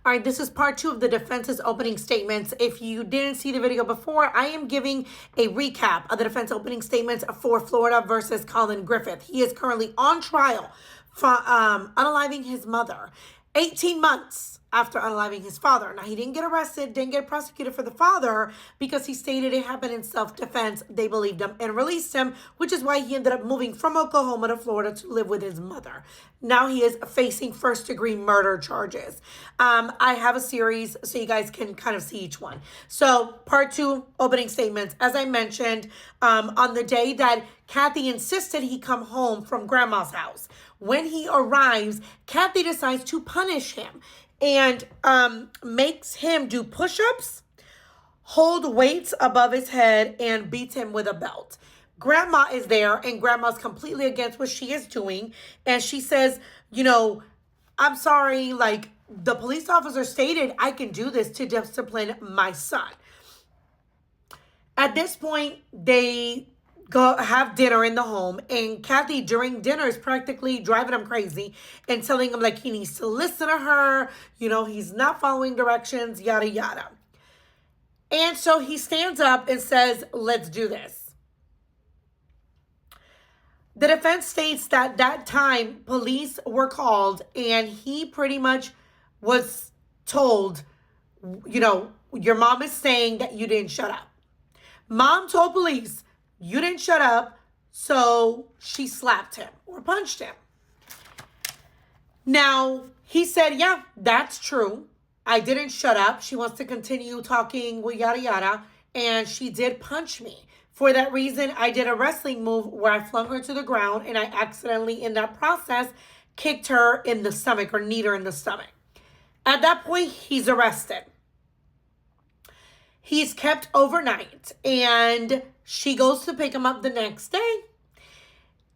All right, this is part 2 of the defense's opening statements. If you didn't see the video before, I am giving a recap of the defense opening statements for Florida versus Collin Griffith. He is currently on trial for unaliving his mother 18 months after unaliving his father. Now, he didn't get arrested, didn't get prosecuted for the father because he stated it happened in self-defense. They believed him and released him, which is why he ended up moving from Oklahoma to Florida to live with his mother. Now he is facing first-degree murder charges. I have a series so you guys can kind of see each one. So part 2, opening statements. As I mentioned, on the day that Kathy insisted he come home from grandma's house, when he arrives, Kathy decides to punish him and makes him do push-ups, hold weights above his head, and beats him with a belt. Grandma is there, and grandma's completely against what she is doing. And she says, you know, I'm sorry, like, the police officer stated I can do this to discipline my son. At this point, they go have dinner in the home, and Kathy during dinner is practically driving him crazy and telling him like he needs to listen to her, you know, he's not following directions, yada yada. And so he stands up and says, let's do this. The defense states that that time police were called and he pretty much was told, you know, your mom is saying that you didn't shut up. Mom told police, you didn't shut up, so she slapped him or punched him. Now, he said, yeah, that's true. I didn't shut up. She wants to continue talking, well, yada, yada, and she did punch me. For that reason, I did a wrestling move where I flung her to the ground, and I accidentally, in that process, kicked her in the stomach or kneed her in the stomach. At that point, he's arrested. He's kept overnight, and she goes to pick him up the next day.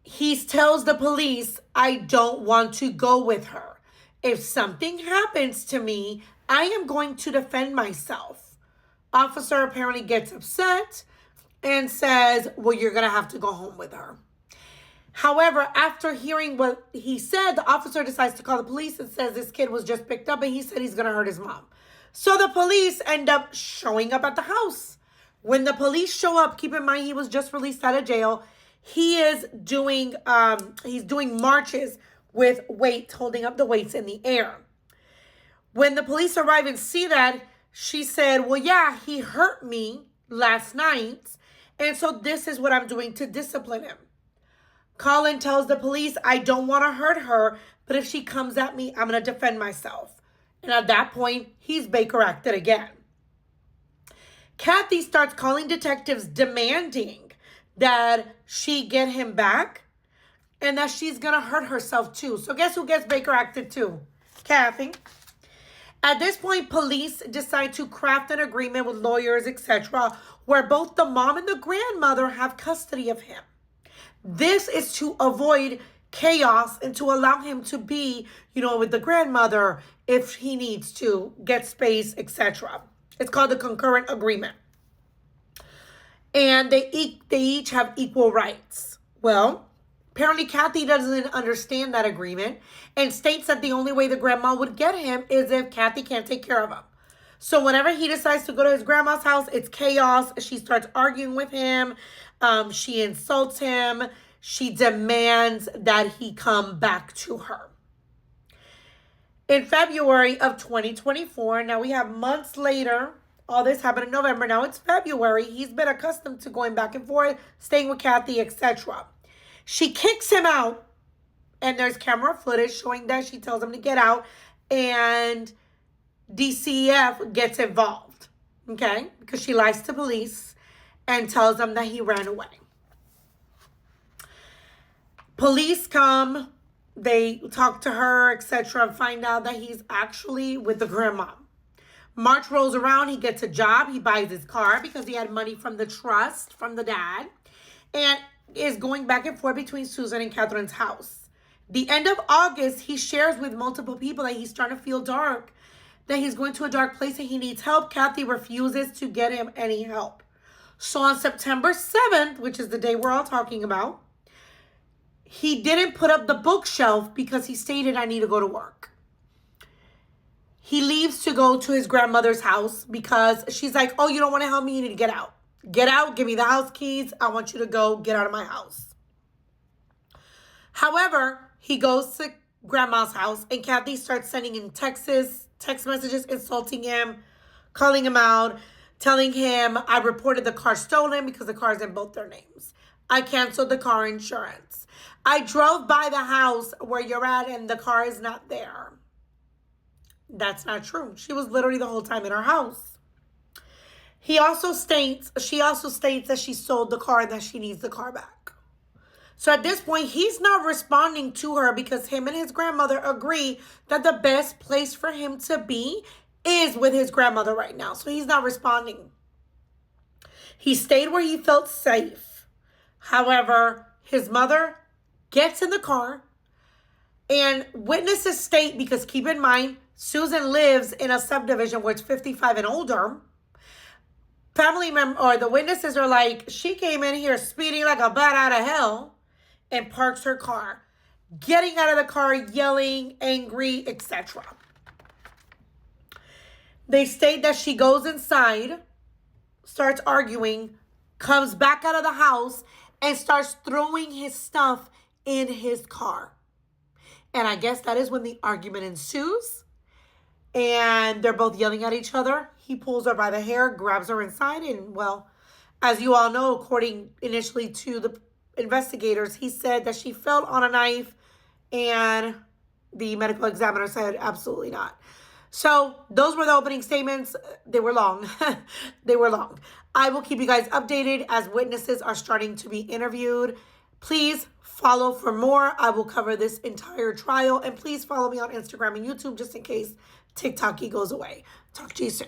He tells the police, I don't want to go with her. If something happens to me, I am going to defend myself. Officer apparently gets upset and says, well, you're going to have to go home with her. However, after hearing what he said, the officer decides to call the police and says this kid was just picked up and he said he's going to hurt his mom. So the police end up showing up at the house. When the police show up, keep in mind he was just released out of jail. He is doing marches with weights, holding up the weights in the air. When the police arrive and see that, she said, well, yeah, he hurt me last night. And so this is what I'm doing to discipline him. Collin tells the police, I don't want to hurt her, but if she comes at me, I'm going to defend myself. And at that point, he's Baker acted again. Kathy starts calling detectives demanding that she get him back and that she's going to hurt herself too. So guess who gets Baker acted too? Kathy. At this point, police decide to craft an agreement with lawyers, etc., where both the mom and the grandmother have custody of him. This is to avoid chaos and to allow him to be, you know, with the grandmother if he needs to get space, etc. It's called the concurrent agreement. And they each have equal rights. Well, apparently Kathy doesn't understand that agreement and states that the only way the grandma would get him is if Kathy can't take care of him. So whenever he decides to go to his grandma's house, it's chaos. She starts arguing with him. She insults him. She demands that he come back to her. In February of 2024, now we have months later, all this happened in November. Now it's February. He's been accustomed to going back and forth, staying with Kathy, etc. She kicks him out, and there's camera footage showing that she tells him to get out, and DCF gets involved, okay? Because she lies to police and tells them that he ran away. Police come, they talk to her, etc., and find out that he's actually with the grandma. March rolls around, he gets a job, he buys his car because he had money from the trust, from the dad, and is going back and forth between Susan and Catherine's house. The end of August, he shares with multiple people that he's starting to feel dark, that he's going to a dark place and he needs help. Kathy refuses to get him any help. So on September 7th, which is the day we're all talking about, he didn't put up the bookshelf because he stated, I need to go to work. He leaves leaves to go to his grandmother's house because she's like, oh, you don't want to help me? You need to get out. Get out. Give me the house keys. I want you to go. Get out of my house. However, he goes to grandma's house and Kathy starts sending him text messages, insulting him, calling him out, telling him, I reported the car stolen because the car's in both their names. I canceled the car insurance. I drove by the house where you're at and the car is not there. That's not true. She was literally the whole time in her house. She also states that she sold the car and that she needs the car back. So at this point, he's not responding to her because him and his grandmother agree that the best place for him to be is with his grandmother right now. So he's not responding. He stayed where he felt safe. However, his mother gets in the car and witnesses state, because keep in mind, Susan lives in a subdivision where it's 55 and older. Family member or the witnesses are like, she came in here speeding like a bat out of hell and parks her car, getting out of the car, yelling, angry, etc. They state that she goes inside, starts arguing, comes back out of the house, and starts throwing his stuff in his car. And I guess that is when the argument ensues. And they're both yelling at each other. He pulls her by the hair, grabs her inside. And, well, as you all know, according initially to the investigators, he said that she fell on a knife. And the medical examiner said absolutely not. So those were the opening statements. They were long. They were long. I will keep you guys updated as witnesses are starting to be interviewed. Please follow for more. I will cover this entire trial. And please follow me on Instagram and YouTube just in case TikTok goes away. Talk to you soon.